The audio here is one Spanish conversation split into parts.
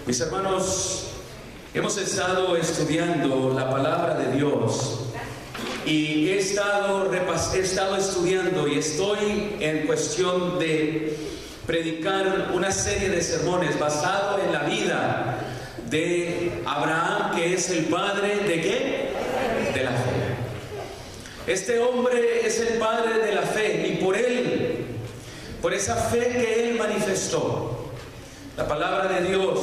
Mis hermanos, hemos estado estudiando la palabra de Dios y he estado estudiando y estoy en cuestión de predicar una serie de sermones basado en la vida de Abraham, que es el padre de ¿qué? De la fe. Este hombre es el padre de la fe y por él, por esa fe que él manifestó, la palabra de Dios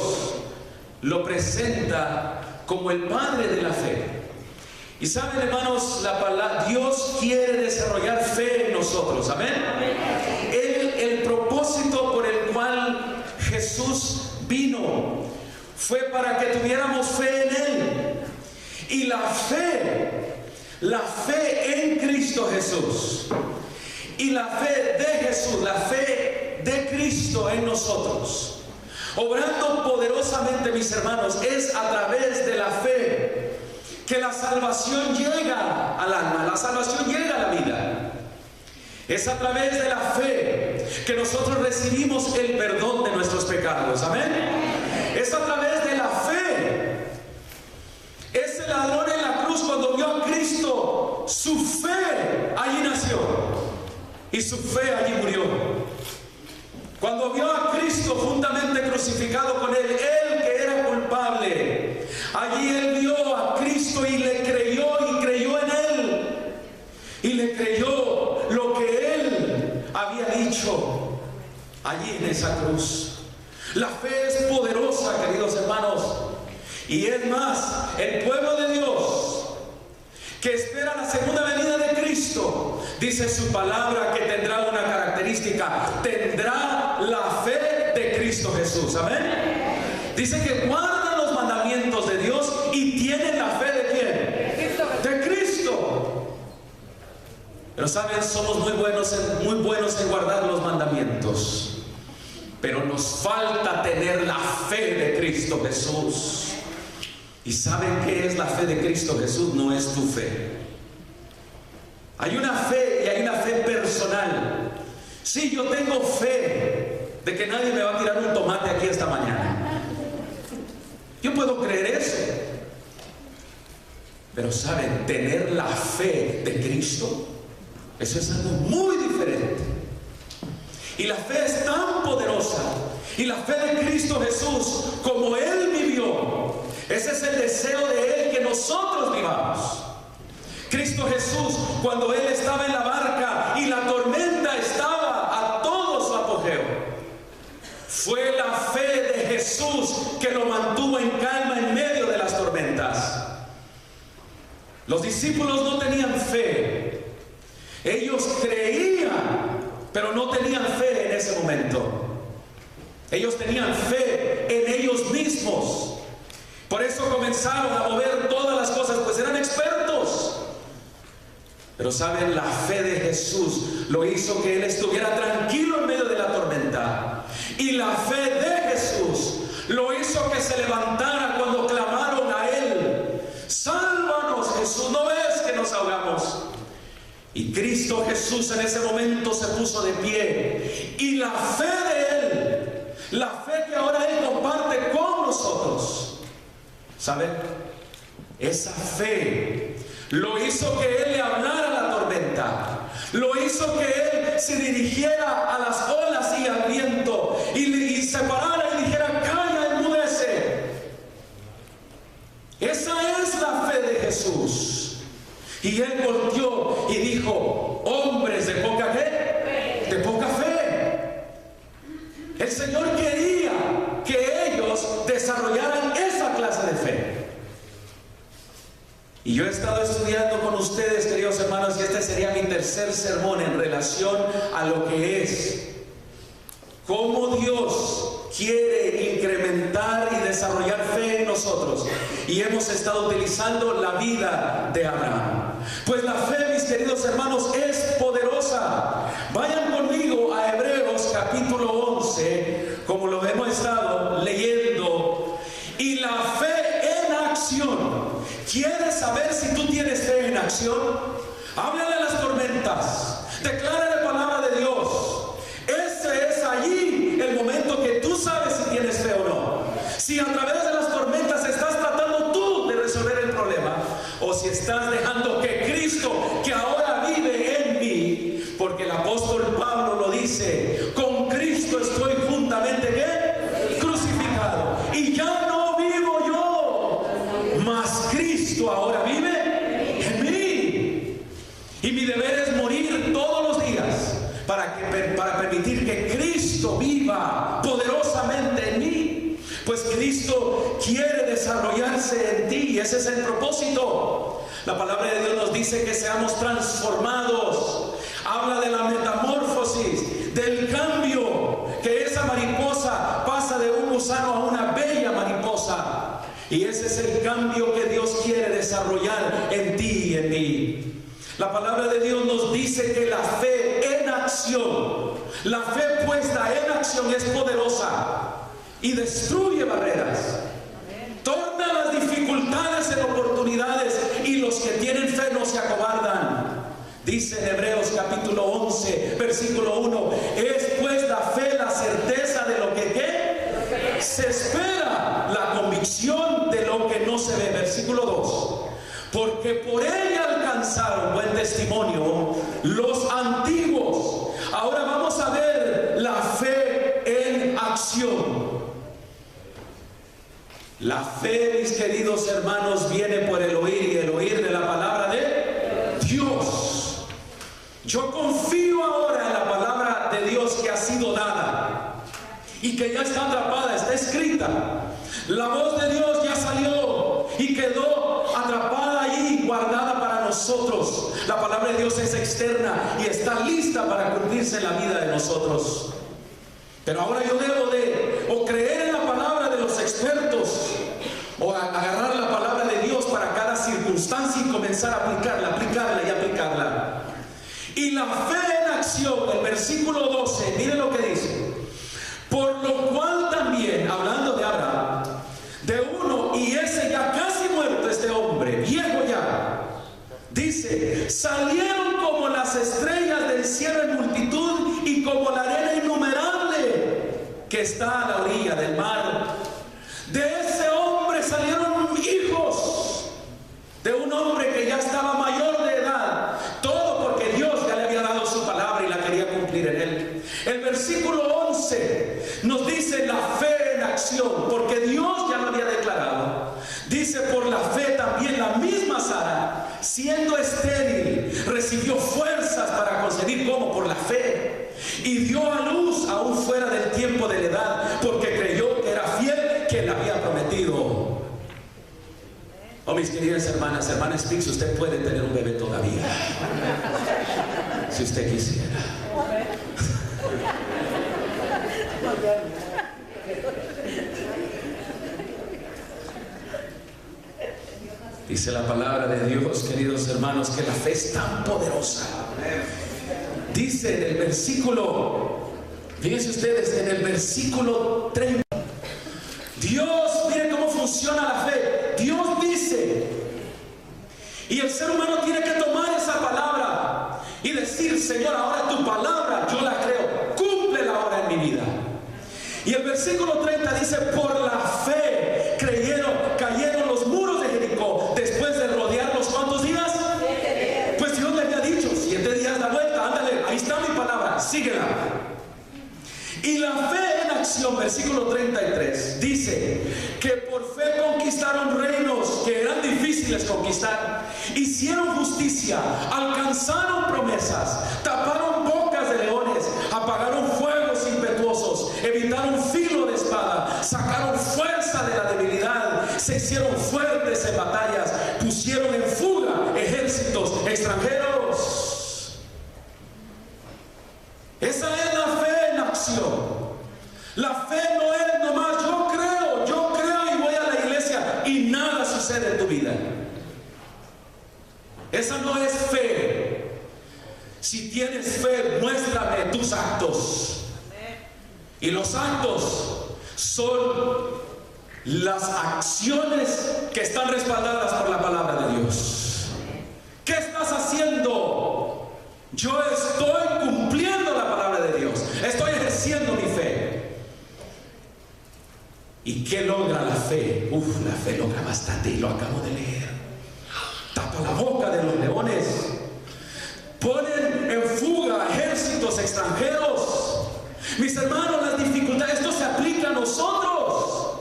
lo presenta como el padre de la fe. Y saben, hermanos, Dios quiere desarrollar fe en nosotros, amén. El propósito por el cual Jesús vino fue para que tuviéramos fe en Él. Y la fe en Cristo Jesús y la fe de Jesús, la fe de Cristo en nosotros, obrando poderosamente, mis hermanos, es a través de la fe que la salvación llega al alma, la salvación llega a la vida. Es a través de la fe que nosotros recibimos el perdón de nuestros pecados, amén. Es a través de la fe. Ese ladrón en la cruz, cuando vio a Cristo, su fe allí nació y su fe allí murió. Cuando vio a Cristo juntamente crucificado con él que era culpable, allí él vio a Cristo y le creyó en él y le creyó lo que él había dicho allí en esa cruz. La fe es poderosa, queridos hermanos, y es más, el pueblo de Dios que espera la segunda venida de Cristo, dice su palabra que tendrá una característica: tendrá la fe de Cristo Jesús, amén. Dice que guardan los mandamientos de Dios y tienen la fe de ¿quién? De Cristo. Pero saben, somos muy buenos en guardar los mandamientos, pero nos falta tener la fe de Cristo Jesús. ¿Y saben qué es la fe de Cristo Jesús? No es tu fe. Hay una fe y hay una fe personal. Sí, yo tengo fe de que nadie me va a tirar un tomate aquí esta mañana. Yo puedo creer eso. Pero saben, tener la fe de Cristo, eso es algo muy diferente. Y la fe es tan poderosa. Y la fe de Cristo Jesús, como Él vivió, ese es el deseo de Él, que nosotros vivamos. Cristo Jesús, cuando Él estaba en la barca y la tormenta estaba a todo su apogeo, fue la fe de Jesús que lo mantuvo en calma en medio de las tormentas. Los discípulos no tenían fe. Ellos creían, pero no tenían fe en ese momento. Ellos tenían fe en ellos mismos. Por eso comenzaron a mover todas las cosas, pues eran expertos. Pero saben, la fe de Jesús lo hizo que Él estuviera tranquilo en medio de la tormenta. Y la fe de Jesús lo hizo que se levantara cuando clamaron a Él: sálvanos, Jesús, ¿no ves que nos ahogamos? Y Cristo Jesús en ese momento se puso de pie. Y la fe de Él, la fe que ahora Él comparte con nosotros, ¿saben? Esa fe lo hizo que Él le hablara a la tormenta, lo hizo que Él se dirigiera a las olas y al viento y se parara y dijera: calla, enmudece. Esa es la fe de Jesús. Y Él volteó y dijo: hombres de poca fe, de poca fe. El Señor quería que ellos desarrollaran esa clase de fe. Y yo he estado estudiando con ustedes, queridos hermanos, y este sería mi tercer sermón en relación a lo que es cómo Dios quiere incrementar y desarrollar fe en nosotros. Y hemos estado utilizando la vida de Abraham. Pues la fe, mis queridos hermanos, es poderosa. Vayan conmigo a Hebreos capítulo 11, como lo hemos estado leyendo. Y la fe en acción. ¿Quieres saber si tú tienes fe en acción? Háblale a las tormentas. Declara la palabra de Dios. Ese es allí el momento que tú sabes si tienes fe o no. Si a o si estás dejando que Cristo, que ahora vive en mí, porque el apóstol Pablo lo dice, con Cristo estoy juntamente ¿qué? Crucificado, y ya no vivo yo, mas Cristo ahora vive en mí, y mi deber es morir todos los días para permitir que Cristo viva poderosamente en mí. Pues Cristo quiere desarrollarse en ti, ese es el propósito. La palabra de Dios nos dice que seamos transformados. Habla de la metamorfosis, del cambio, que esa mariposa pasa de un gusano a una bella mariposa. Y ese es el cambio que Dios quiere desarrollar en ti y en mí. La palabra de Dios nos dice que la fe en acción, la fe puesta en acción es poderosa y destruye barreras, torna las dificultades en oportunidades, y los que tienen fe no se acobardan. Dice en Hebreos capítulo 11 versículo 1, es pues la fe la certeza de lo que ¿qué? Se espera, la convicción de lo que no se ve. Versículo 2, porque por ella alcanzaron buen testimonio los antiguos. Ahora vamos a ver la fe en acción. La fe, mis queridos hermanos, viene por el oír, y el oír de la palabra de Dios. Yo confío ahora en la palabra de Dios que ha sido dada y que ya está atrapada, está escrita. La voz de Dios ya salió y quedó atrapada ahí, guardada para nosotros. La palabra de Dios es externa y está lista para cumplirse en la vida de nosotros. Pero ahora yo debo de o creer en la palabra de los expertos, o agarrar la palabra de Dios para cada circunstancia y comenzar a aplicarla y aplicarla. Y la fe en acción, el versículo 12, miren lo que dice. Por lo cual también, hablando de Abraham, de uno, y ese ya casi muerto, este hombre, viejo ya, dice, salieron como las estrellas del cielo en multitud, y como la arena innumerable que está a la orilla del mar. De ese hombre salieron hijos, de un hombre que ya estaba mayor de edad, todo porque Dios ya le había dado su palabra y la quería cumplir en él. El versículo 11 nos dice la fe en acción, porque Dios ya lo había declarado. Dice, por la fe también la misma Sara, siendo estéril, recibió fuerzas para concebir. ¿Cómo? Por la fe. Y dio a luz aún fuera del tiempo de la edad, porque creyó que era fiel que le había prometido. Oh, mis queridas hermanas Spix, usted puede tener un bebé todavía, si usted quisiera. Dice la palabra de Dios, queridos hermanos, que la fe es tan poderosa. Dice en el versículo, fíjense ustedes, en el versículo 30, Dios, miren cómo funciona la fe. Dios dice, y el ser humano tiene que tomar esa palabra y decir, Señor, ahora tu palabra yo la creo, cúmplela ahora en mi vida. Y el versículo 30 dice, por la fe cayeron los muros de Jericó después de rodearlos. ¿Cuántos días? 7 días. Pues Dios le había dicho, 7 días la vuelta, ándale, ahí está mi palabra, síguela. Y la fe en acción, versículo 33, dice que por fe conquistaron reinos que eran difíciles conquistar, hicieron justicia, alcanzaron promesas, taparon bocas de leones, apagaron fuegos impetuosos, evitaron filo de espada, sacaron fuerza de la debilidad, se hicieron fuertes en batallas, pusieron en fuga ejércitos extranjeros. Esa es la fe en acción. La fe no es nomás yo creo y voy a la iglesia y nada sucede en tu vida. Esa no es fe. Si tienes fe, muéstrame tus actos. Y los actos son las acciones que están respaldadas por la palabra de Dios. ¿Qué estás haciendo? Yo estoy cumpliendo la palabra de Dios, estoy ejerciendo mi fe. ¿Y qué logra la fe? La fe logra bastante, y lo acabo de leer. boca de los leones, ponen en fuga ejércitos extranjeros. Mis hermanos, las dificultades, esto se aplica a nosotros,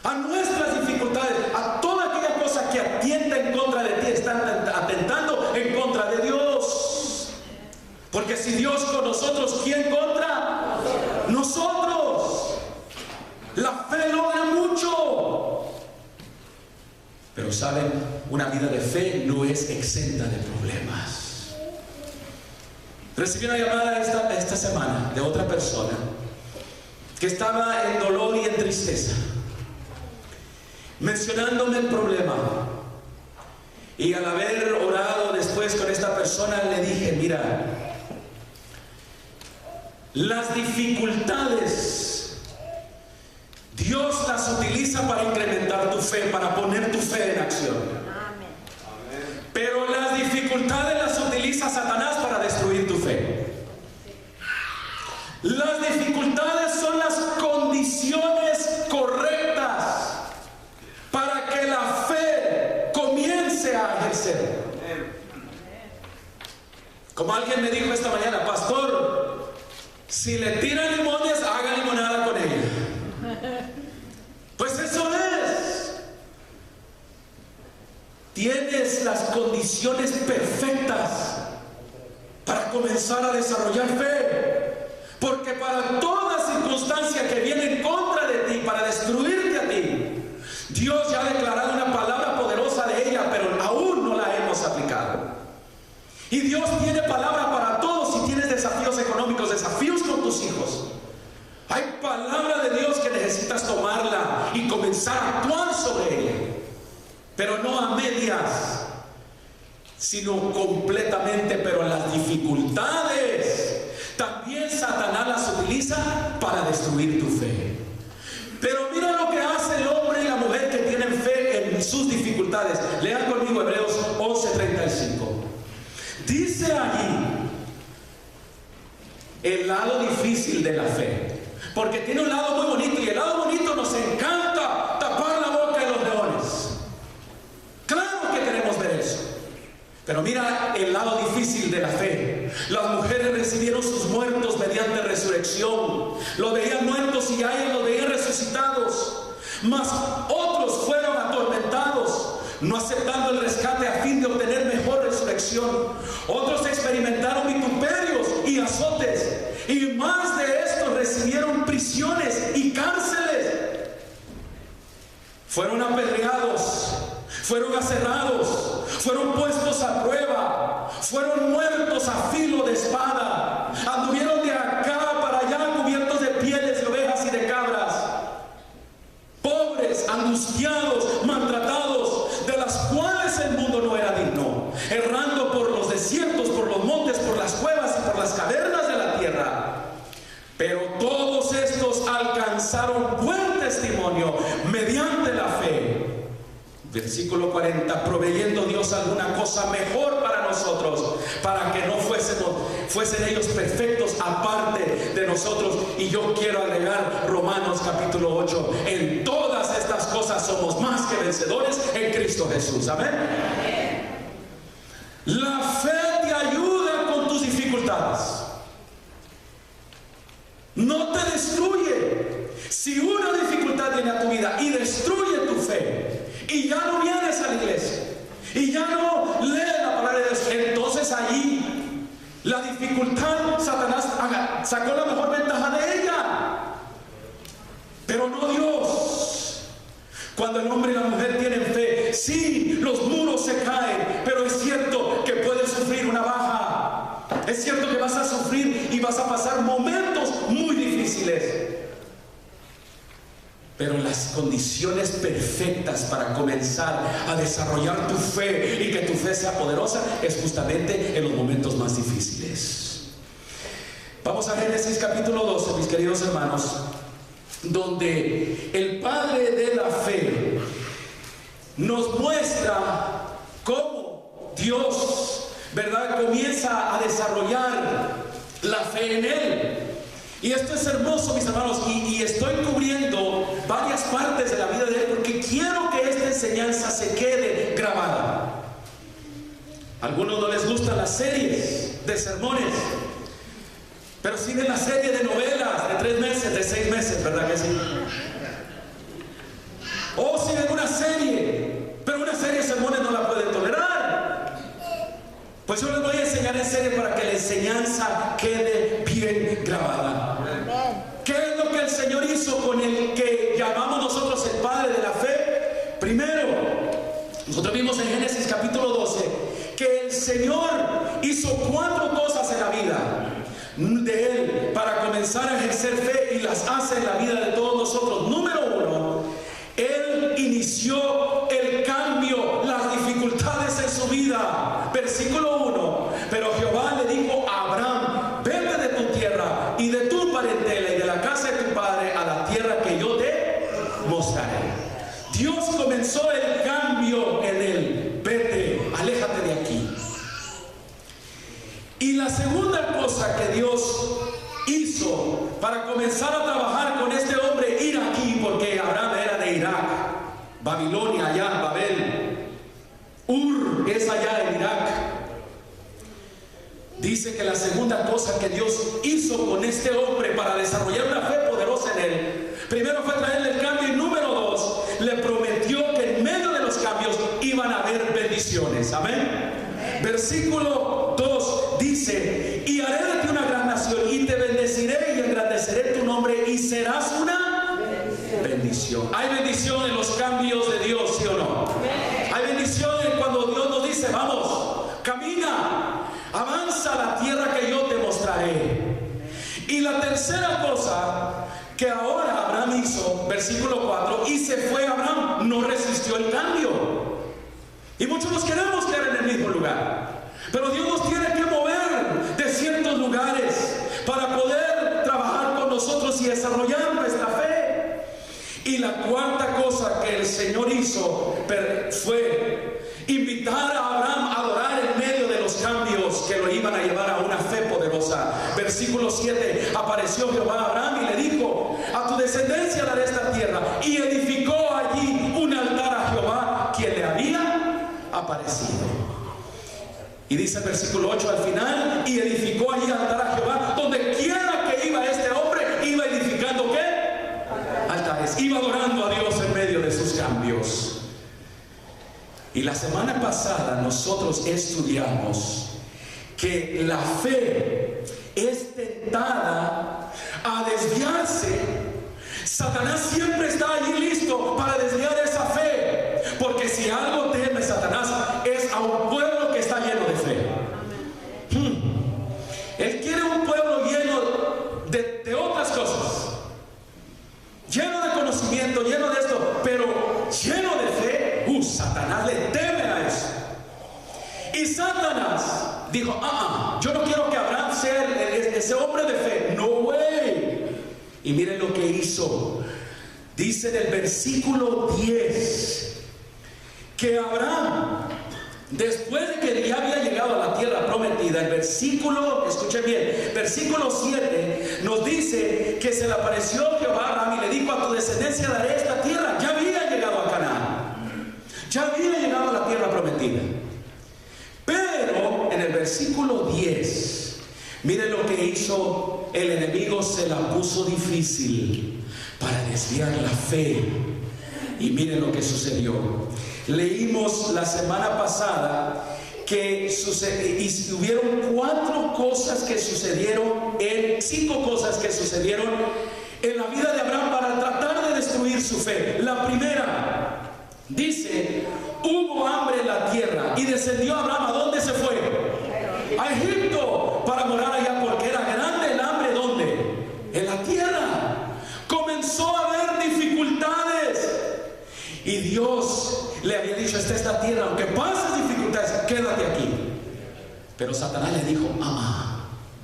a nuestras dificultades, a toda aquella cosa que atienta en contra de ti, están atentando en contra de Dios. Porque si Dios con nosotros, ¿quién contra? Nosotros. La fe logra mucho. Pero saben, una vida de fe no es exenta de problemas. Recibí una llamada esta semana de otra persona que estaba en dolor y en tristeza, mencionándome el problema. Y al haber orado después con esta persona, le dije: mira, las dificultades Dios las utiliza para incrementar tu fe, para poner tu fe en acción. Pero las dificultades las utiliza Satanás para destruir tu fe. Las dificultades son las condiciones correctas para que la fe comience a ejercer. Como alguien me dijo esta mañana: pastor, si le tiran limones, haga limonada con ella. Pues eso es. Tienes las condiciones perfectas para comenzar a desarrollar fe. Porque para toda circunstancia que viene en contra de ti, para destruirte a ti, Dios ya ha declarado una palabra poderosa de ella, pero aún no la hemos aplicado. Y Dios tiene palabra para todos. Si tienes desafíos económicos, desafíos con tus hijos, hay palabra de Dios que necesitas tomarla y comenzar a actuar sobre ella. Pero no a medias, sino completamente. Pero las dificultades también Satanás las utiliza para destruir tu fe. Pero mira lo que hace el hombre y la mujer que tienen fe en sus dificultades. Lean conmigo Hebreos 11:35. Dice allí el lado difícil de la fe, porque tiene un lado muy bonito, y el lado bonito nos encanta tapar la boca de los leones. Claro que queremos ver eso. Pero mira el lado difícil de la fe. Las mujeres recibieron sus muertos mediante resurrección. Los veían muertos y a ellos los veían resucitados. Mas otros fueron atormentados, no aceptando el rescate a fin de obtener mejor resurrección. Otros experimentaron vituperios y azotes, y más de estos recibieron prisiones y cárceles. Fueron apedreados, fueron aserrados, fueron puestos a prueba, fueron muertos a filo de espada, anduvieron de acá para allá cubiertos de pieles de ovejas y de cabras, pobres, angustiados, maltratados, de las cuales el mundo no era digno, errando por los desiertos, por los montes, por las cuevas y por las cavernas de la tierra. Pero todos estos alcanzaron buen testimonio mediante la fe. Versículo 40, proveyendo Dios alguna cosa mejor para nosotros, para que no fuesen ellos perfectos aparte de nosotros. Y yo quiero agregar Romanos capítulo 8, en todas estas cosas somos más que vencedores en Cristo Jesús. Amén. La fe te ayuda con tus dificultades, no te destruye. Si una dificultad viene a tu vida y destruye tu fe, y ya no vienes a la iglesia, y ya no lees la palabra de Dios, entonces allí la dificultad, Satanás sacó la mejor ventaja de ella, pero no Dios. Cuando el hombre y la mujer tienen fe, sí, los muros se caen, pero es cierto que puedes sufrir una baja, es cierto que vas a sufrir y vas a pasar momentos muy difíciles. Pero las condiciones perfectas para comenzar a desarrollar tu fe y que tu fe sea poderosa es justamente en los momentos más difíciles. Vamos a Génesis capítulo 12, mis queridos hermanos, donde el padre de la fe nos muestra cómo Dios, ¿verdad?, comienza a desarrollar la fe en él. Y esto es hermoso, mis hermanos, y estoy cubriendo varias partes de la vida de él porque quiero que esta enseñanza se quede grabada. A algunos no les gustan las series de sermones, pero sí ven la serie de novelas de 3 meses, de 6 meses, ¿verdad que sí? O si ven una serie, pero una serie de sermones no la pueden tolerar. Pues yo les voy a enseñar en serie para que la enseñanza quede bien grabada. ¿Qué es lo que el Señor hizo con el que llamamos nosotros el Padre de la fe? Primero, nosotros vimos en Génesis capítulo 12 que el Señor hizo 4 cosas en la vida de Él para comenzar a ejercer fe, y las hace en la vida de todos nosotros. Número 1, Él inició el cambio, las dificultades en su vida. Versículo 1, pero Jehová le dijo a Abraham: vete de tu tierra y de tu parentela y de la casa de tu padre a la tierra que yo te mostraré. Dios comenzó el cambio en él. Vete, aléjate de aquí. Y la segunda cosa que Dios hizo para comenzar a trabajar con este hombre, ir aquí, porque Abraham era de Irak, Babilonia allá, Babel, Ur es allá en Irak. Dice que la segunda cosa que Dios hizo con este hombre para desarrollar una fe poderosa en él, primero fue traerle el cambio, y número 2, le prometió que en medio de los cambios iban a haber bendiciones. Amén. Versículo 2 dice: y haré de ti una gran nación, y te bendeciré y engrandeceré tu nombre, y serás una bendición. Hay bendición en los cambios de Dios, ¿sí o no? Hay bendición cuando Dios nos dice: vamos, camina, avanza a la tierra que yo te mostraré. Y la tercera cosa que ahora Abraham hizo, versículo 4, y se fue Abraham, no resistió el cambio. Y muchos nos queremos quedar en el mismo lugar, pero Dios nos tiene que mover de ciertos lugares para poder trabajar con nosotros y desarrollar nuestra fe. Y la cuarta cosa que el Señor hizo fue invitar a Abraham a adorar en medio de los cambios que lo iban a llevar a una fe poderosa. Versículo 7, apareció Jehová a Abraham y le dijo: a tu descendencia daré esta tierra. Y edificó allí un altar a Jehová, quien le había aparecido. Y dice el versículo 8 al final: y edificó allí altar a Jehová. Donde quiera que iba este hombre, iba edificando ¿qué? Altares. Iba adorando a Dios en medio de sus cambios. Y la semana pasada nosotros estudiamos que la fe es tentada a desviarse. Satanás siempre está allí listo para desviar esa fe, porque si algo teme Satanás es a un pueblo que está lleno de fe. Él quiere un pueblo lleno de otras cosas, lleno de conocimiento, lleno de esto, pero lleno de fe. Satanás le teme a eso. Y Satanás dijo: yo no quiero que Abraham sea ese hombre de fe. No way. Y miren lo que hizo. Dice en el versículo 10 que Abraham, después de que ya había llegado a la tierra prometida, el versículo, escuchen bien, versículo 7 nos dice que se le apareció Jehová a Abraham y le dijo: a tu descendencia daré esta tierra. Ya había llegado a Canaán, ya había llegado a la tierra prometida. Pero en el versículo 10, miren lo que hizo el enemigo. Se la puso difícil para desviar la fe. Y miren lo que sucedió. Leímos la semana pasada que hubieron 4 cosas que sucedieron, 5 cosas que sucedieron en la vida de Abraham para tratar de destruir su fe. La primera, dice: hubo hambre en la tierra y descendió Abraham. ¿A dónde se fue? A Egipto, para morar allá, porque era grande el hambre. ¿Dónde? En la tierra. Comenzó a haber dificultades y Dios le había dicho: esta es la tierra, aunque pases dificultades, quédate aquí. Pero Satanás le dijo: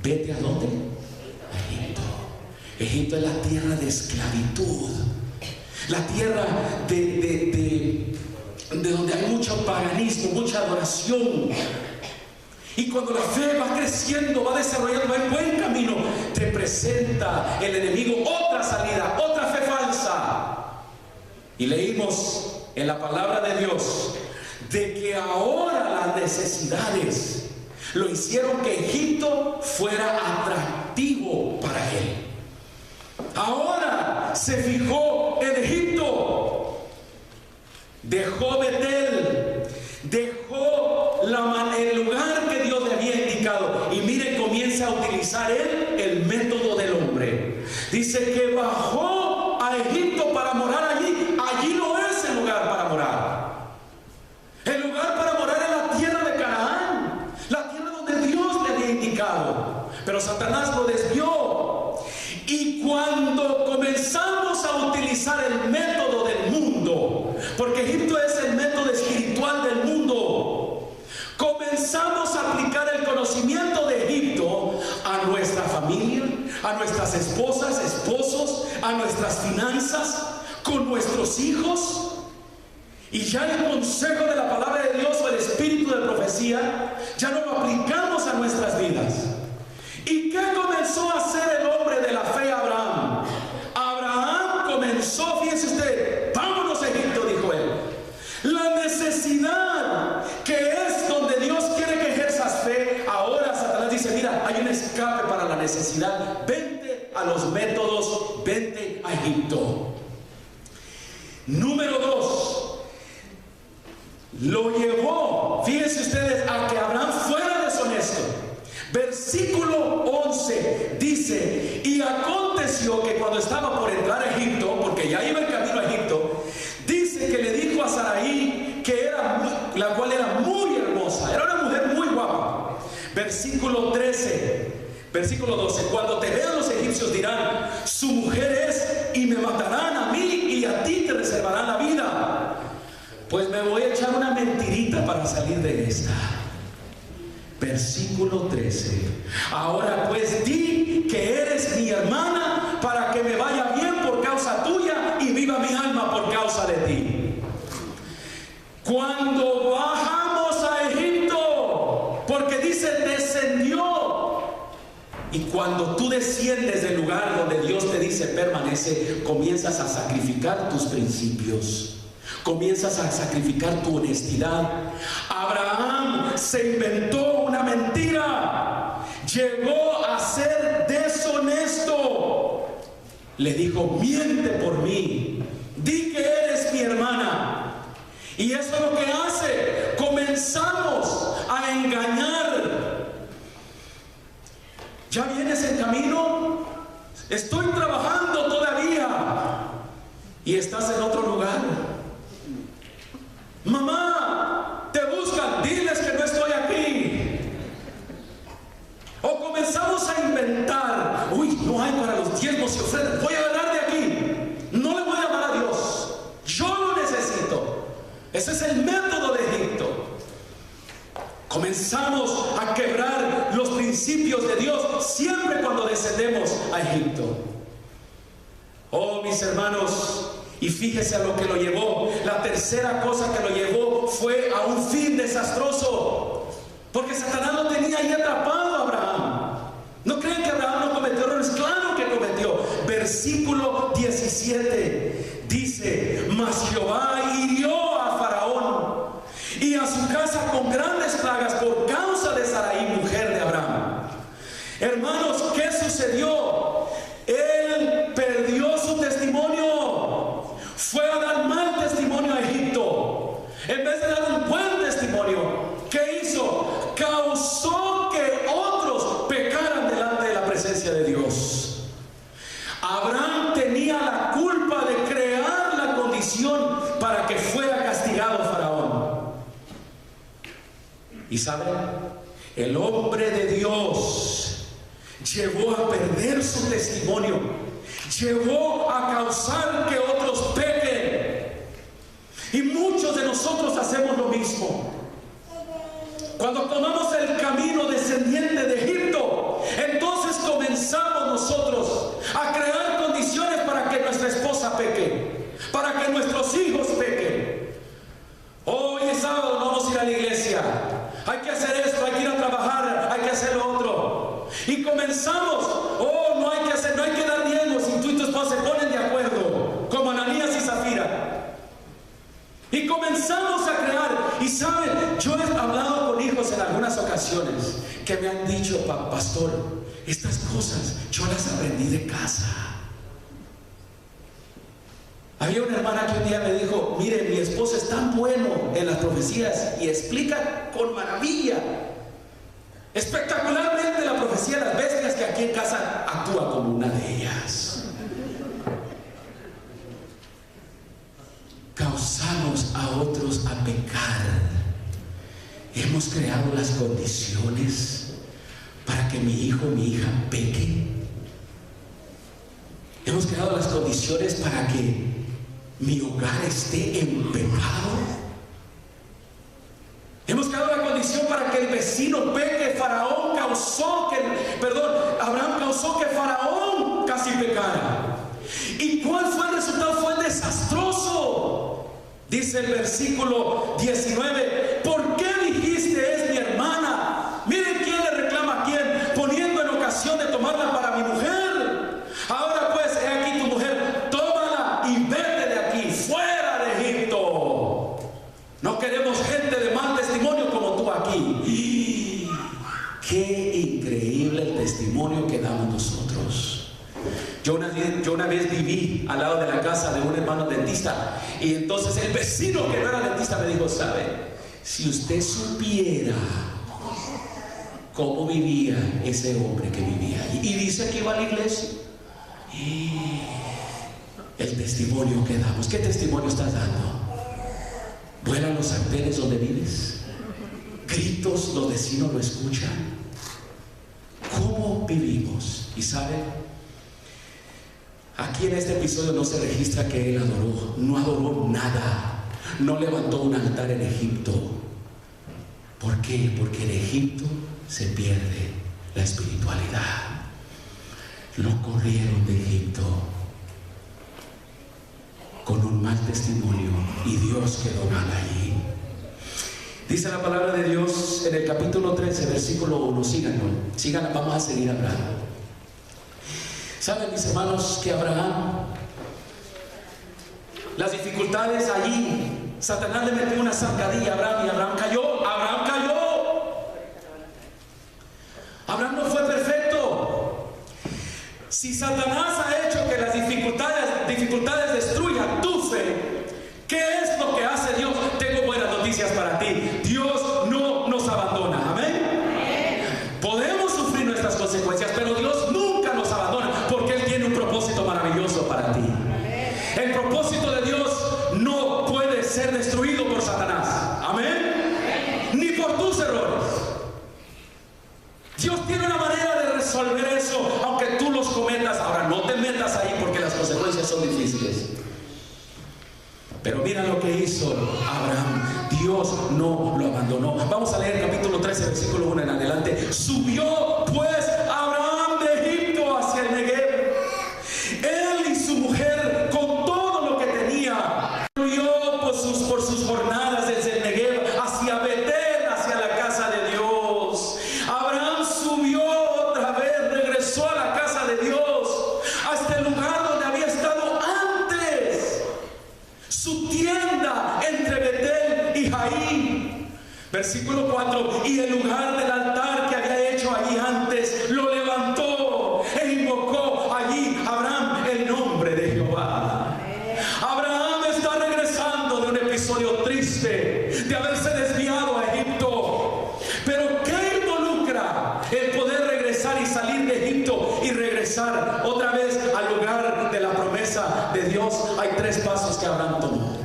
vete. ¿A dónde? A Egipto. Egipto es la tierra de esclavitud, la tierra de donde hay mucho paganismo, mucha adoración. Y cuando la fe va creciendo, va desarrollando, va en buen camino, te presenta el enemigo otra salida, otra fe falsa. Y leímos en la palabra de Dios de que ahora las necesidades lo hicieron que Egipto fuera atractivo para él. Ahora se fijó en Egipto, dejó Betel, dejó el lugar que Dios le había indicado, y mire, comienza a utilizar él el método del hombre. Dice que bajó a Egipto para morar allí. Allí no es el lugar para morar. El lugar para morar es la tierra de Canaán, la tierra donde Dios le había indicado. Pero Satanás lo desvió. Y cuando comenzamos a utilizar el método del mundo, porque Egipto es el método espiritual del mundo, comenzamos a aplicar el conocimiento de Egipto a nuestra familia, a nuestras esposas, esposos, a nuestras finanzas, con nuestros hijos. Y ya el consejo de la palabra de Dios o el espíritu de profecía ya no lo aplicamos a nuestras vidas. ¿Y qué comenzó a hacer el hombre de la fe, Abraham? Abraham comenzó, fíjense usted, vámonos a Egipto, dijo él. La necesidad, que es donde Dios quiere que ejerzas fe, ahora Satanás dice, mira, hay un escape para la necesidad, vente a los métodos, vente a Egipto. Número 2, lo llevó, fíjense ustedes, a que Abraham fuera deshonesto. Versículo 11 dice, y aconteció que cuando estaba por entrar a Egipto, porque ya iba en camino a Egipto, dice que le dijo a Sarai, que era, la cual era muy hermosa, era una mujer muy guapa. Versículo 13, versículo 12, cuando te vean los egipcios dirán, su mujer es, y me matarán a mí, y a ti te reservarán la vida. Pues me voy a echar una mentirita para salir de esta. Versículo 13, ahora pues di que eres mi hermana, para que me vaya bien por causa tuya y viva mi alma por causa de ti. Cuando bajamos a Egipto, porque dice descendió, y cuando tú desciendes del lugar donde Dios te dice permanece, comienzas a sacrificar tus principios. Comienzas a sacrificar tu honestidad. Abraham se inventó una mentira. Llegó a ser deshonesto. Le dijo, miente por mí. Di que eres mi hermana. Y eso es lo que hace. Comenzamos a engañar. ¿Ya vienes en camino? Estoy trabajando todavía. Y estás en otro lugar. Mamá, te buscan, diles que no estoy aquí. O comenzamos a inventar, uy, no hay para los diezmos y ofrendas, voy a agarrar de aquí, no le voy a llamar a Dios, yo lo necesito. Ese es el método de Egipto. Comenzamos a quebrar los principios de Dios siempre cuando descendemos a Egipto. Oh, mis hermanos, y fíjese a lo que lo llevó. La tercera cosa que lo llevó fue a un fin desastroso, porque Satanás lo tenía ahí atrapado a Abraham. ¿No creen que Abraham no cometió errores? Claro que cometió. Versículo 17 dice, mas Jehová hirió a Faraón y a su casa con grandes plagas por causa de Sarai, mujer de Abraham. Hermanos, ¿qué sucedió? Él perdió su testimonio. Fue a dar mal testimonio a Egipto en vez de dar un buen testimonio. ¿Qué hizo? Causó que otros pecaran delante de la presencia de Dios. Abraham tenía la culpa de crear la condición para que fuera castigado Faraón. ¿Y saben? El hombre de Dios llevó a perder su testimonio, llevó a causar que otros pequen. Y muchos de nosotros hacemos lo mismo. Cuando tomamos el camino descendiente de Egipto, entonces comenzamos nosotros a crear condiciones para que nuestra esposa peque, para que nuestros hijos pequen. Hoy es sábado, no vamos a ir a la iglesia, hay que hacer esto, hay que ir a trabajar, hay que hacer lo otro. Y comenzamos, oh, no hay que hacer, no hay que dar diezmos, si tú y tu esposa se ponen de acuerdo, como Ananías y Zafira. Y comenzamos a crear, y saben, yo he hablado con hijos en algunas ocasiones que me han dicho, pastor, estas cosas yo las aprendí de casa. Había una hermana que un día me dijo, mire, mi esposo es tan bueno en las profecías y explica con maravilla, espectacularmente la profecía de las bestias, que aquí en casa actúa como una de ellas. Causamos a otros a pecar. Hemos creado las condiciones para que mi hijo o mi hija peque. Hemos creado las condiciones para que mi hogar esté en pecado. Hemos creado la condición para que el vecino peque. Abraham causó que Faraón casi pecara. ¿Y cuál fue el resultado? Fue desastroso. Dice el versículo 19: ¿por qué dijiste es mi hermana? Miren quién le reclama a quién, poniendo en ocasión de tomarla para mi mujer. Ahora pues, he aquí tu mujer, tómala y vete de aquí, fuera de Egipto. No queremos gente de mal testimonio como tú aquí. Qué increíble el testimonio que damos nosotros. Yo una vez viví al lado de la casa de un hermano dentista, y entonces el vecino que no era dentista me dijo: ¿sabe? Si usted supiera cómo vivía ese hombre que vivía ahí, y dice que iba a la iglesia, y el testimonio que damos. ¿Qué testimonio estás dando? ¿Vuelan los sartenes donde vives? ¿Gritos los vecinos lo escuchan? ¿Cómo vivimos? Y saben, aquí en este episodio no se registra que él adoró, no adoró nada, no levantó un altar en Egipto. ¿Por qué? Porque en Egipto se pierde la espiritualidad. Lo corrieron de Egipto con un mal testimonio y Dios quedó mal allí. Dice la palabra de Dios en el capítulo 13, versículo 1. Síganlo, vamos a seguir hablando. ¿Saben, mis hermanos, que Abraham, las dificultades allí, Satanás le metió una zancadilla a Abraham y Abraham cayó? Abraham no fue perfecto. Si Satanás ha hecho que las dificultades destruyan tu fe, ¿qué es lo que hace Dios? Tengo buenas noticias para ti. Dios no nos abandona. Amén. Podemos sufrir nuestras consecuencias, pero Dios nunca nos abandona, porque Él tiene un propósito maravilloso para ti. El propósito de Dios no puede ser destruido por Satanás. Amén. Ni por tus errores. Dios tiene una manera de resolver eso, aunque tú los cometas. Ahora, no te metas ahí porque las consecuencias son difíciles. Pero mira lo que hizo Abraham. Dios no lo abandonó. Vamos a leer el capítulo 13, versículo 1 en adelante. Subió pues Abraham de Egipto hacia el Negev, él y su mujer con todo lo que tenía. Subió por sus jornadas desde el Negev hacia Betel, hacia la casa de Dios. Abraham subió otra vez, regresó a la casa de Dios, hasta el lugar donde había estado antes, su tienda entre Betel y Jaí. Versículo 4: y el lugar del altar que había hecho allí antes lo levantó e invocó allí Abraham el nombre de Jehová. Abraham está regresando de un episodio triste de haberse desviado a Egipto. Pero ¿qué involucra el poder regresar y salir de Egipto y regresar otra vez al lugar de la promesa de Dios? Hay 3 pasos que Abraham tomó.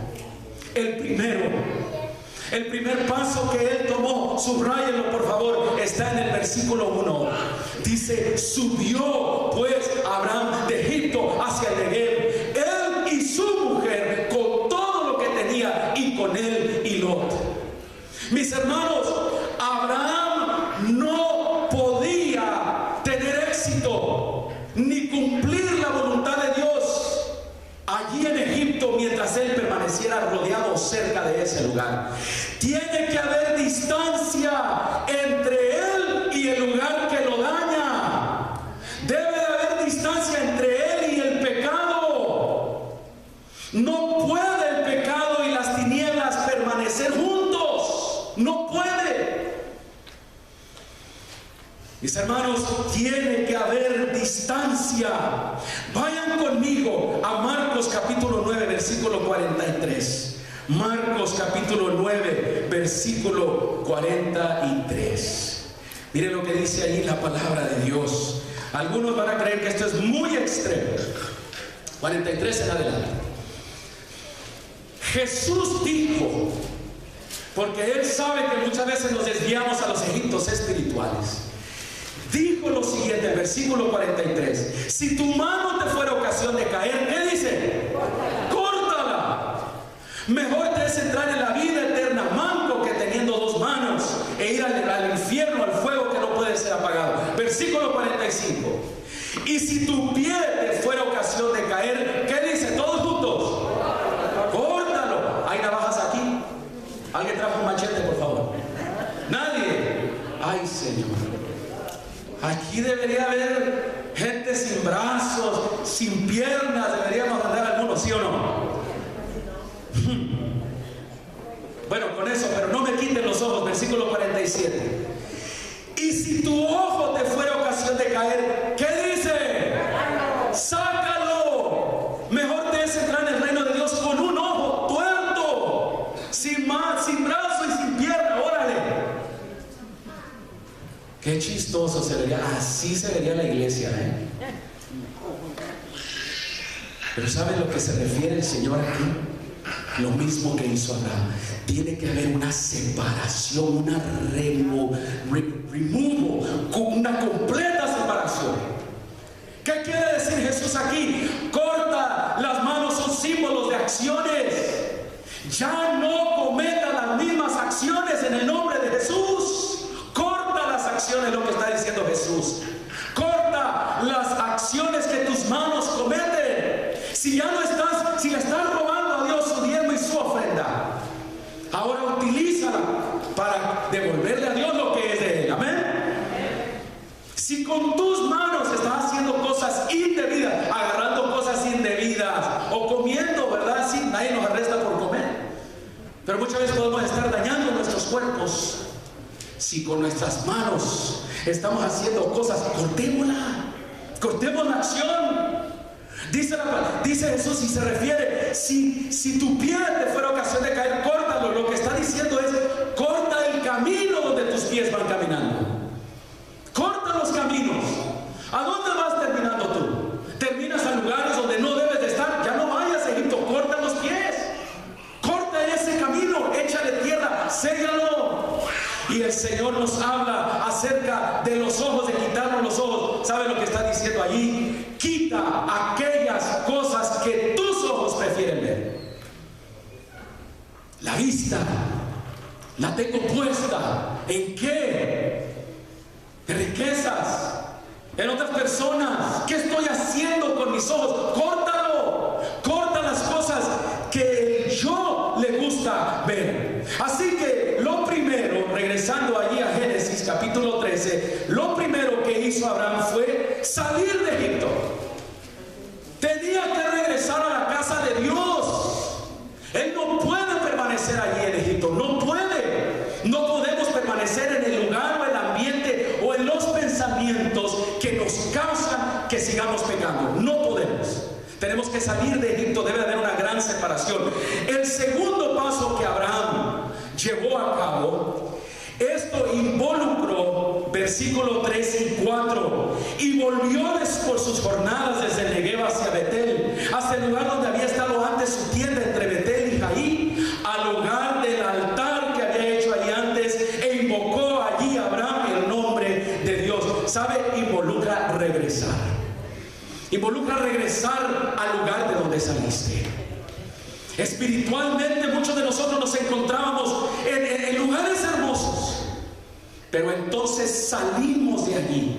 El primer paso que él tomó, subráyenlo por favor, está en el versículo 1. Dice: subió pues Abraham de Egipto hacia el Negev, él y su mujer con todo lo que tenía, y con él y Lot. Mis hermanos, Abraham no podía tener éxito ni cumplir la voluntad de Dios allí en Egipto mientras él permaneciera rodeado cerca de ese lugar. Tiene que haber distancia entre él y el lugar que lo daña. Debe de haber distancia entre él y el pecado. No puede el pecado y las tinieblas permanecer juntos. Mis hermanos, tiene que haber distancia. Vayan conmigo a Marcos capítulo 9, versículo 43. Marcos capítulo 9, versículo 43. Miren lo que dice allí la palabra de Dios. Algunos van a creer que esto es muy extremo. 43 en adelante. Jesús dijo, porque Él sabe que muchas veces nos desviamos a los egiptos espirituales. Dijo lo siguiente, el versículo 43. Si tu mano te fuera ocasión de caer, ¿qué dice? Córtala. Mejor te es entrar en la vida eterna manco que teniendo dos manos e ir al infierno, al fuego que no puede ser apagado. Versículo 45. Y si tu pie te fuera ocasión de caer, ¿qué dice? Todos juntos. Córtalo. ¿Hay navajas aquí? ¿Alguien trajo un machete, por favor? Nadie. Ay, Señor. Aquí debería haber gente sin brazos, sin piernas. Deberíamos andar algunos, ¿sí o no? Bueno, con eso, pero no me quiten los ojos. Versículo 47. Y si tu ojo te fuera ocasión de caer, ¿qué dice? Sácalo. Mejor te es entrar en el reino de Dios con un ojo tuerto, sin brazo y sin pierna. Órale. Qué chistoso se vería. Así se vería la iglesia, ¿eh? Pero ¿saben lo que se refiere el Señor aquí? Lo mismo que hizo Abraham. Tiene que haber una separación, una una completa separación. ¿Qué quiere decir Jesús aquí? Corta las manos, son símbolos de acciones. Ya no cometa las mismas acciones en el nombre de Jesús. Corta las acciones, lo que está diciendo Jesús. Corta las acciones que tus manos cometen. Si ya no estás, si le estás robando a Dios su diezmo y su ofrenda, ahora utilízala para devolverle a Dios lo que es de Él. Amén. Si con tus manos estás haciendo cosas indebidas, agarrando cosas indebidas o comiendo, ¿verdad? Sí, nadie nos arresta por comer, pero muchas veces podemos estar dañando nuestros cuerpos. Si con nuestras manos estamos haciendo cosas, cortemos la acción. Dice Jesús, y se refiere, si tu pie te fuera ocasión de caer, córtalo. Lo que está diciendo es, corta el camino donde tus pies van caminando. Corta los caminos. ¿A dónde vas terminando tú? Terminas a lugares donde no debes de estar. Ya no vayas a Egipto, corta los pies. Corta ese camino, échale tierra, séllalo. Y el Señor nos habla acerca de los ojos, de quitarnos los ojos. ¿Sabe lo que está diciendo allí? Quita aquellas cosas que tus ojos prefieren ver. La vista la tengo puesta ¿en qué? En riquezas, en otras personas. ¿Qué estoy haciendo con mis ojos? Córtalo. Corta las cosas que el yo le gusta ver. Así que lo primero, regresando allí a Génesis capítulo 13, lo primero que hizo Abraham fue salir de Egipto. Tenía que regresar a la casa de Dios. Él no puede permanecer allí en Egipto, no puede. No podemos permanecer en el lugar o el ambiente o en los pensamientos que nos causan que sigamos pecando. No podemos. Tenemos que salir de Egipto. Debe haber una gran separación. El segundo paso que Abraham llevó a cabo, esto involucró versículo 3 y 4. Y volvió por sus jornadas desde Negev hacia Betel, hasta el lugar donde había estado antes su tienda entre Betel y Jaí, al lugar del altar que había hecho allí antes, e invocó allí a Abraham el nombre de Dios. ¿Sabe? Involucra regresar. Involucra regresar al lugar de donde saliste. Espiritualmente muchos de nosotros nos encontrábamos en lugares hermosos, pero entonces salimos de allí.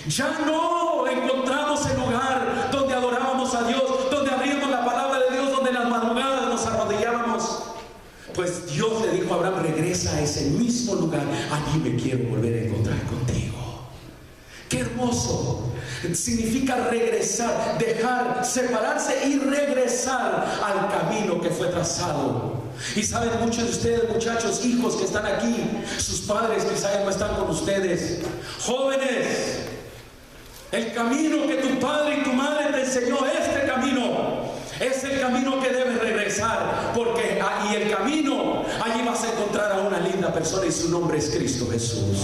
Ya no encontramos el lugar donde adorábamos a Dios, donde abríamos la palabra de Dios, donde en las madrugadas nos arrodillábamos. Pues Dios le dijo a Abraham, regresa a ese mismo lugar. Allí me quiero volver a encontrar contigo. ¡Qué hermoso! Significa regresar, dejar, separarse y regresar al camino que fue trazado Y saben, muchos de ustedes, muchachos, hijos que están aquí, sus padres quizá ya no están con ustedes. Jóvenes, el camino que tu padre y tu madre te enseñó, este camino es el camino que debes regresar, porque ahí el camino, allí vas a encontrar a una linda persona y su nombre es Cristo Jesús.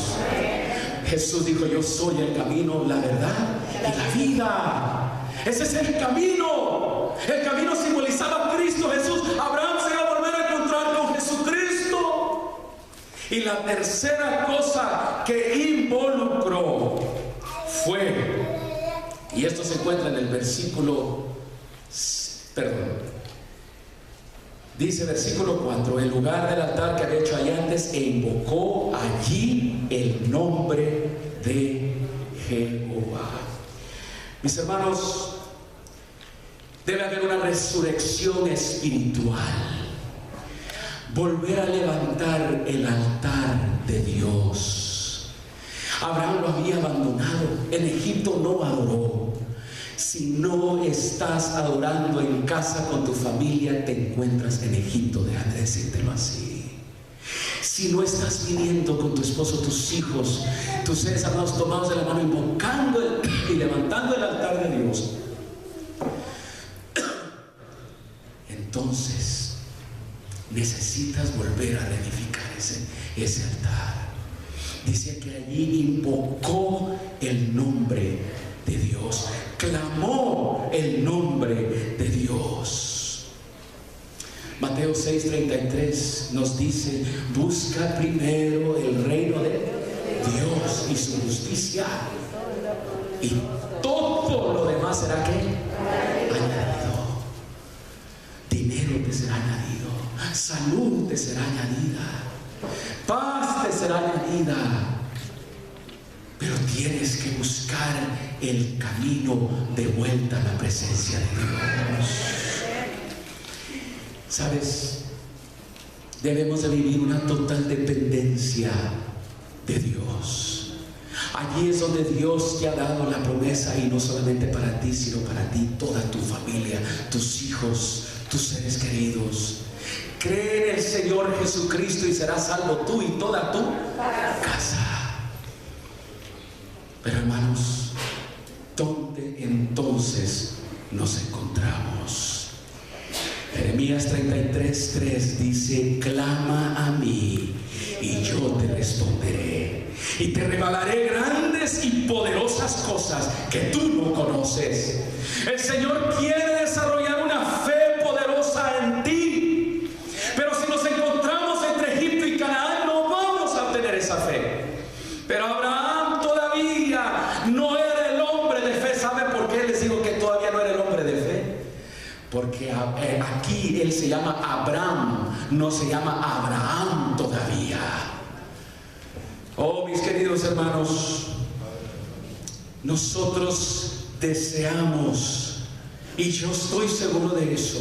Jesús dijo: yo soy el camino, la verdad y la vida. Ese es el camino. El camino simbolizaba a Cristo Jesús. Abraham se iba a volver a encontrar con Jesucristo. Y la tercera cosa que involucró fue, y esto se encuentra en el versículo, dice versículo 4: el lugar del altar que había hecho allá antes, e invocó allí el nombre de Jehová. Mis hermanos, debe haber una resurrección espiritual. Volver a levantar el altar de Dios. Abraham lo había abandonado. En Egipto no adoró. Si no estás adorando en casa con tu familia, te encuentras en Egipto. Déjame decírtelo así. Si no estás viniendo con tu esposo, tus hijos, tus seres amados, tomados de la mano, invocando y levantando el altar de Dios, entonces necesitas volver a reedificar ese altar. Dice que allí invocó el nombre de Dios, clamó el nombre de Dios. Mateo 6:33 nos dice: busca primero el reino de Dios y su justicia, y todo lo demás será ¿qué? Añadido. Dinero te será añadido, salud te será añadida, paz te será añadida. Pero tienes que buscar el camino de vuelta a la presencia de Dios. ¿Sabes? Debemos de vivir una total dependencia de Dios. Allí es donde Dios te ha dado la promesa, y no solamente para ti, sino para ti, toda tu familia, tus hijos, tus seres queridos. Cree en el Señor Jesucristo y serás salvo tú y toda tu casa. Pero hermanos, ¿dónde entonces nos encontramos? Jeremías 33:3 dice: clama a mí y yo te responderé, y te revelaré grandes y poderosas cosas que tú no conoces. El Señor quiere desarrollar una fe poderosa en ti, pero si nos encontramos entre Egipto y Canaán, no vamos a obtener esa fe. Pero Abraham todavía no era el hombre de fe. ¿Sabe por qué les digo que todavía no era el hombre de fe? Porque aquí él se llama Abraham, no se llama Abraham todavía. Oh, mis queridos hermanos, nosotros deseamos, y yo estoy seguro de eso,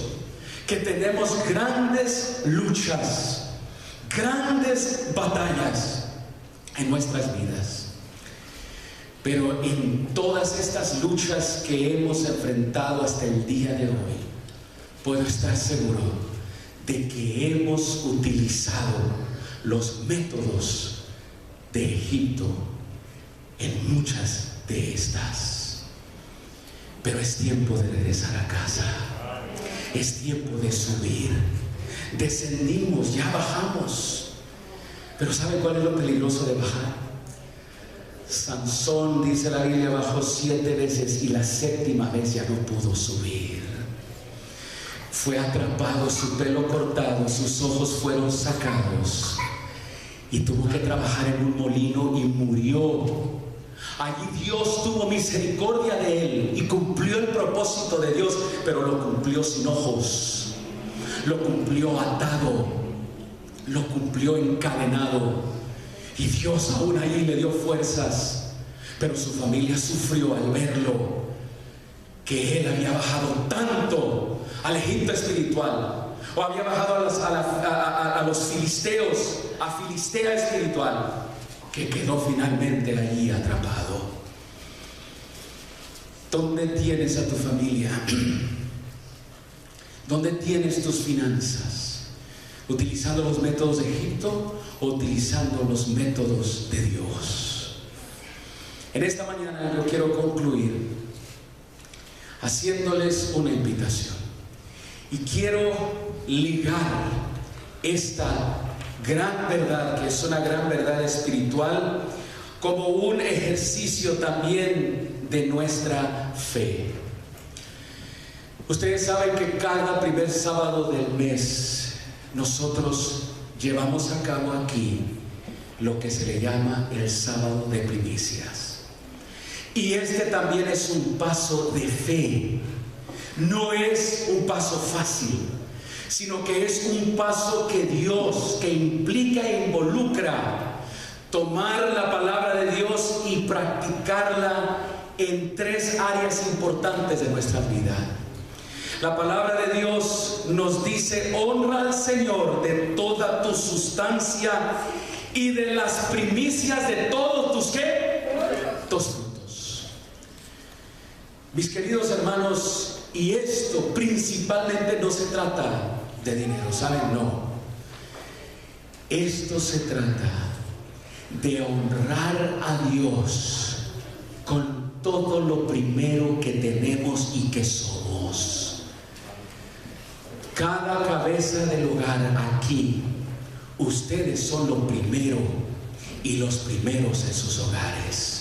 que tenemos grandes luchas, grandes batallas en nuestras vidas. Pero en todas estas luchas que hemos enfrentado hasta el día de hoy, puedo estar seguro de que hemos utilizado los métodos de Egipto en muchas de estas. Pero es tiempo de regresar a casa. Es tiempo de subir. Descendimos, ya bajamos. Pero ¿sabe cuál es lo peligroso de bajar? Sansón, dice la Biblia, bajó 7 veces y la 7ª vez ya no pudo subir. Fue atrapado, su pelo cortado, sus ojos fueron sacados y tuvo que trabajar en un molino y murió. Allí Dios tuvo misericordia de él y cumplió el propósito de Dios, pero lo cumplió sin ojos, lo cumplió atado, lo cumplió encadenado, y Dios aún ahí le dio fuerzas. Pero su familia sufrió al verlo, que él había bajado tanto al Egipto espiritual, o había bajado a los filisteos, a Filistea espiritual, que quedó finalmente allí atrapado. ¿Dónde tienes a tu familia? ¿Dónde tienes tus finanzas? ¿Utilizando los métodos de Egipto o utilizando los métodos de Dios? En esta mañana yo quiero concluir haciéndoles una invitación. Y quiero ligar esta gran verdad, que es una gran verdad espiritual, como un ejercicio también de nuestra fe. Ustedes saben que cada primer sábado del mes nosotros llevamos a cabo aquí lo que se le llama el sábado de primicias. Y este también es un paso de fe. No es un paso fácil, sino que es un paso que Dios, que implica e involucra tomar la palabra de Dios y practicarla en 3 áreas importantes de nuestra vida. La palabra de Dios nos dice: honra al Señor de toda tu sustancia y de las primicias de todos tus ¿qué? Tus frutos. Mis queridos hermanos, y esto principalmente no se trata de dinero, ¿saben? No. Esto se trata de honrar a Dios con todo lo primero que tenemos y que somos. Cada cabeza del hogar aquí, ustedes son lo primero y los primeros en sus hogares.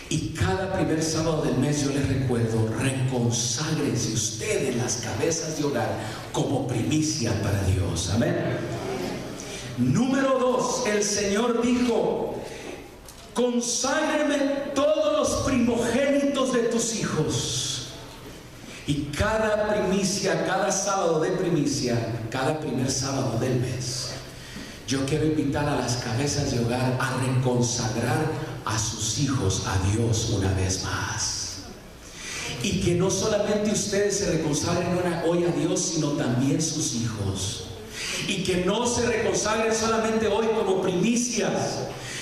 Y cada primer sábado del mes yo les recuerdo: reconságrense ustedes las cabezas de hogar como primicia para Dios. Amén. Número 2, el Señor dijo: conságreme todos los primogénitos de tus hijos. Y cada primicia, cada sábado de primicia, cada primer sábado del mes, yo quiero invitar a las cabezas de hogar a reconsagrar a sus hijos a Dios una vez más. Y que no solamente ustedes se reconsagren hoy a Dios, sino también sus hijos. Y que no se reconsagren solamente hoy como primicias,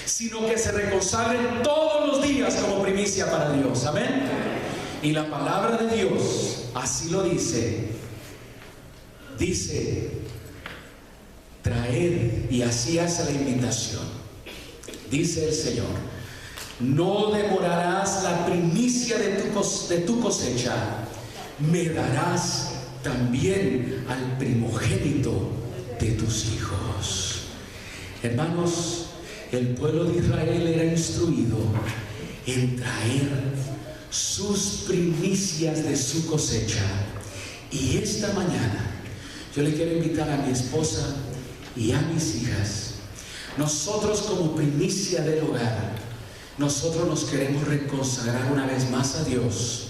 sino que se reconsagren todos los días como primicia para Dios. Amén. Y la palabra de Dios así lo dice. Dice: traed, y así hace la invitación. Dice el Señor: no demorarás la primicia de tu cosecha, me darás también al primogénito de tus hijos. Hermanos, el pueblo de Israel era instruido en traer sus primicias de su cosecha. Y esta mañana yo le quiero invitar a mi esposa y a mis hijas. Nosotros, como primicia del hogar, nosotros nos queremos reconsagrar una vez más a Dios.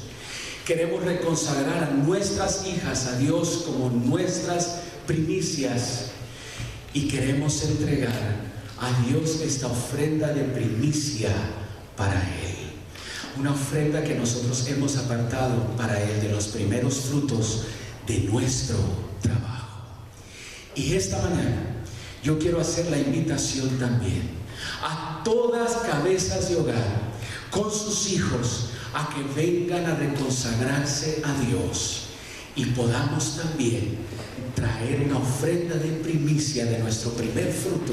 Queremos reconsagrar a nuestras hijas a Dios como nuestras primicias. Y queremos entregar a Dios esta ofrenda de primicia para Él. Una ofrenda que nosotros hemos apartado para Él de los primeros frutos de nuestro trabajo. Y esta mañana yo quiero hacer la invitación también a todas cabezas de hogar con sus hijos a que vengan a reconsagrarse a Dios y podamos también traer una ofrenda de primicia de nuestro primer fruto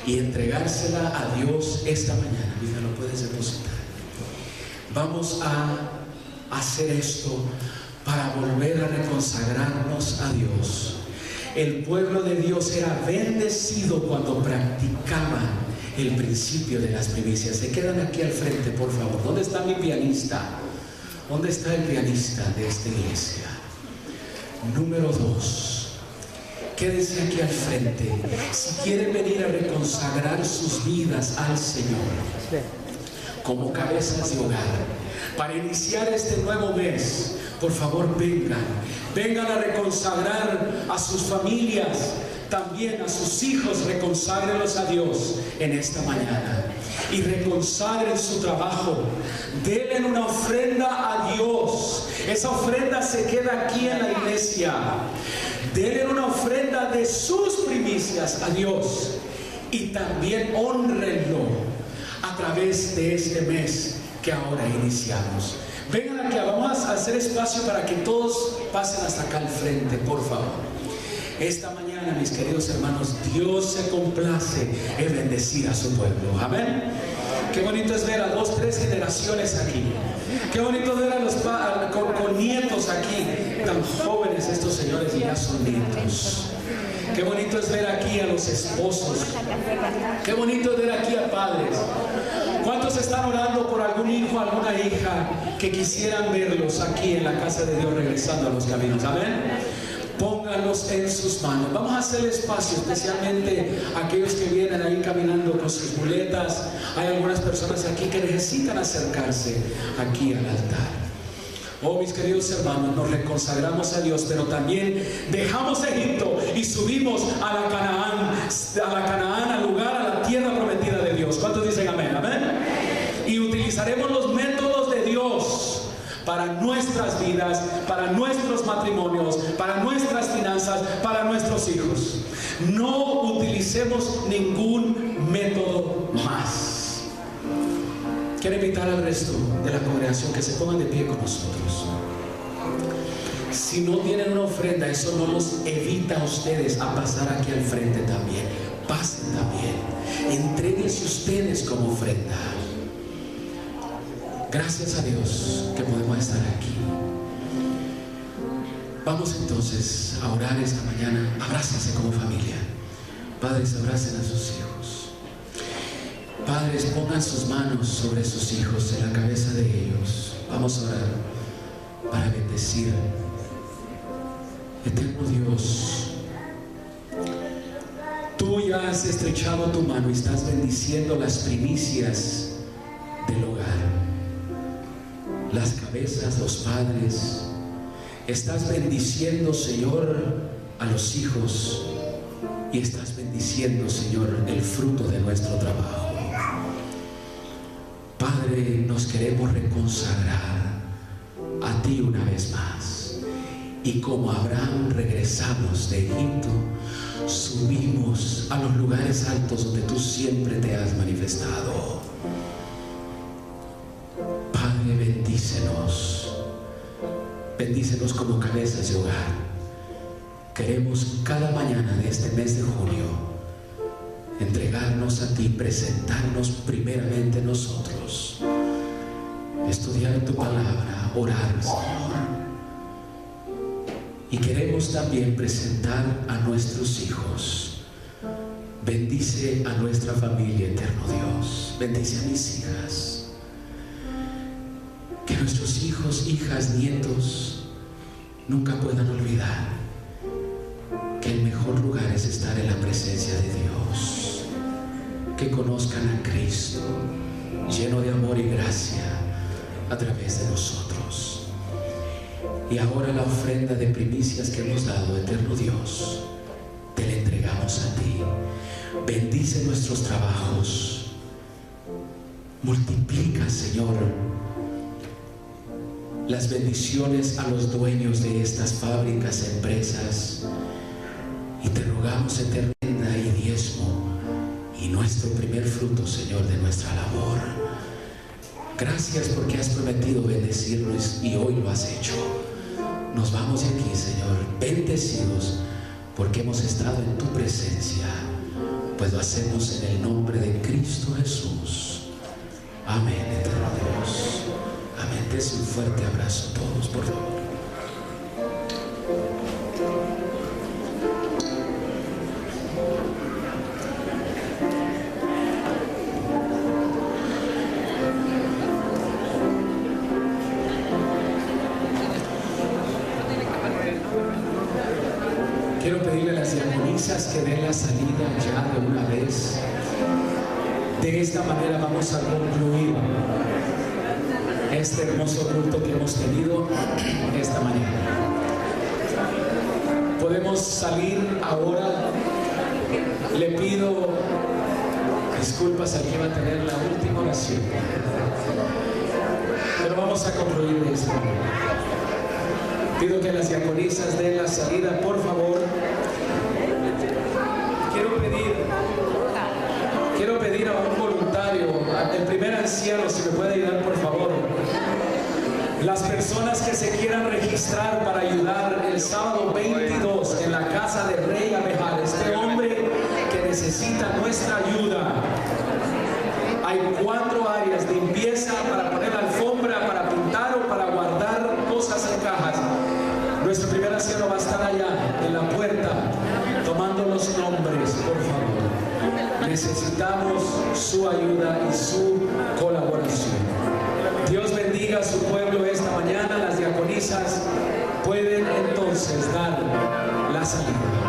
y entregársela a Dios esta mañana. Mira, lo puedes depositar. Vamos a hacer esto para volver a reconsagrarnos a Dios. El pueblo de Dios era bendecido cuando practicaban el principio de las primicias. Se quedan aquí al frente, por favor. ¿Dónde está mi pianista? ¿Dónde está el pianista de esta iglesia? Número 2. Quédense aquí al frente. Si quieren venir a reconsagrar sus vidas al Señor como cabezas de hogar, para iniciar este nuevo mes, por favor vengan a reconsagrar a sus familias, también a sus hijos. Reconságrenlos a Dios en esta mañana y reconsagren su trabajo. Denle una ofrenda a Dios. Esa ofrenda se queda aquí en la iglesia. Denle una ofrenda de sus primicias a Dios y también honrenlo a través de este mes que ahora iniciamos. Vengan aquí, vamos a hacer espacio para que todos pasen hasta acá al frente, por favor. Esta mañana mañana, mis queridos hermanos, Dios se complace en bendecir a su pueblo. Amén. Qué bonito es ver a 2, 3 generaciones aquí. Qué bonito ver a los con nietos aquí, tan jóvenes estos señores y ya son nietos. Qué bonito es ver aquí a los esposos. Qué bonito es ver aquí a padres. ¿Cuántos están orando por algún hijo, alguna hija que quisieran verlos aquí en la casa de Dios regresando a los caminos? Amén. Pónganlos en sus manos. Vamos a hacer espacio, especialmente aquellos que vienen ahí caminando con sus muletas. Hay algunas personas aquí que necesitan acercarse aquí al altar. Oh, mis queridos hermanos, nos reconsagramos a Dios, pero también dejamos Egipto y subimos a la Canaán, al lugar, a la tierra prometida de Dios. ¿Cuántos dicen amén? Amén. Y utilizaremos los métodos de Dios para nuestras vidas, para nuestros matrimonios, para nuestras finanzas, para nuestros hijos. No utilicemos ningún método más. Quiero invitar al resto de la congregación que se pongan de pie con nosotros. Si no tienen una ofrenda, eso no los evita a ustedes a pasar aquí al frente también. Pasen también. Entréguense ustedes como ofrenda. Gracias a Dios que podemos estar aquí. Vamos entonces a orar esta mañana. Abrácense como familia. Padres, abracen a sus hijos. Padres, pongan sus manos sobre sus hijos, en la cabeza de ellos. Vamos a orar para bendecir. Eterno Dios, tú ya has estrechado tu mano y estás bendiciendo las primicias del hogar, las cabezas, los padres. Estás bendiciendo, Señor, a los hijos, y estás bendiciendo, Señor, el fruto de nuestro trabajo. Padre, nos queremos reconsagrar a ti una vez más, y como Abraham regresamos de Egipto, subimos a los lugares altos donde tú siempre te has manifestado. Padre, bendícenos como cabezas de hogar. Queremos cada mañana de este mes de junio entregarnos a ti, presentarnos primeramente nosotros, estudiar tu palabra, orar, Señor. Y queremos también presentar a nuestros hijos. Bendice a nuestra familia, eterno Dios. Bendice a mis hijas. Que nuestros hijos, hijas, nietos nunca puedan olvidar que el mejor lugar es estar en la presencia de Dios. Que conozcan a Cristo, lleno de amor y gracia, a través de nosotros. Y ahora la ofrenda de primicias que hemos dado, eterno Dios, te la entregamos a ti. Bendice nuestros trabajos. Multiplica, Señor, las bendiciones a los dueños de estas fábricas, empresas. Y te rogamos eterna y diezmo y nuestro primer fruto, Señor, de nuestra labor. Gracias porque has prometido bendecirnos y hoy lo has hecho. Nos vamos de aquí, Señor, bendecidos porque hemos estado en tu presencia, pues lo hacemos en el nombre de Cristo Jesús. Amén, eterno Dios. Amén. Des un fuerte abrazo a todos, por favor. Quiero pedirle a las diaconisas que den la salida ya de una vez. De esta manera vamos a concluir este hermoso culto que hemos tenido esta mañana. Podemos salir ahora. Le pido disculpas al que va a tener la última oración, pero vamos a concluir de esta manera. Pido que las diaconisas den la salida, por favor. Quiero pedir a un voluntario, el primer anciano, si me puede ayudar, por favor. Las personas que se quieran registrar para ayudar el sábado 22 en la casa de Rey Abejar, este hombre que necesita nuestra ayuda. Hay 4 áreas: limpieza, para poner alfombra, para pintar o para guardar cosas en cajas. Nuestro primer anciano va a estar allá en la puerta tomando los nombres, por favor. Necesitamos su ayuda y su colaboración. Dios bendiga a su pueblo esta mañana. Las diaconisas pueden entonces dar la salida.